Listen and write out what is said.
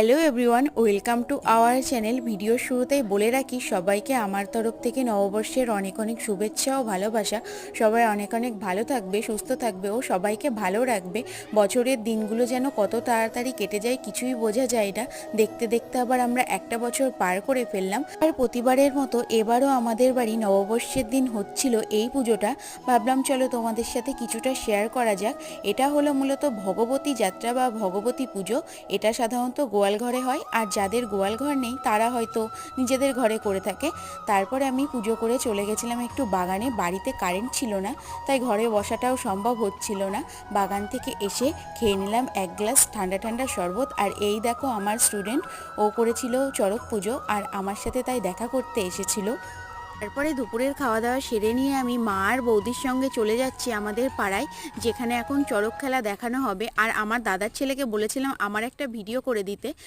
Hello everyone, welcome to our channel. Video শুরুতেই বলে রাখি সবাইকে আমার তরফ থেকে নববর্ষের অনেক অনেক শুভেচ্ছা ও ভালোবাসা। সবাই অনেক অনেক ভালো থাকবে, সুস্থ থাকবে ও সবাইকে ভালো রাখবে। বছরের দিনগুলো যেন কত তাড়াতাড়ি কেটে যায় কিছুই বোঝা যায় না। দেখতে দেখতে আবার আমরা একটা বছর পার করে ফেললাম। আর প্রতিবারের মতো এবারও আমাদের বাড়ি নববর্ষের দিন হচ্ছিল এই পুজোটা। ভাবলাম চলো তোমাদের সাথে কিছুটা শেয়ার করা যাক। এটা হলো মূলত ভগবতী যাত্রা বা ভগবতী পুজো। এটা সাধারণত গোয়াল ঘরে হয়, আর যাদের গোয়াল ঘর নেই তারা হয়তো নিজেদের ঘরে করে থাকে। তারপরে আমি পুজো করে চলে গেছিলাম একটু বাগানে। বাড়িতে কারেন্ট ছিল না, তাই ঘরে বসাটাও সম্ভব হচ্ছিল না। বাগান থেকে এসে খেয়ে নিলাম এক গ্লাস ঠান্ডা ঠান্ডা শরবত। আর এই দেখো আমার স্টুডেন্ট, ও করেছিল চড়ক পুজো আর আমার সাথে তাই দেখা করতে এসেছিল। তারপরে দুপুরের খাওয়া দাওয়া সেরে নিয়ে আমি মা আর বৌদির সঙ্গে চলে যাচ্ছি আমাদের পাড়ায়, যেখানে এখন চড়ক খেলা দেখানো হবে। আর আমার দাদার ছেলেকে বলেছিলাম আমার একটা ভিডিও করে দিতে,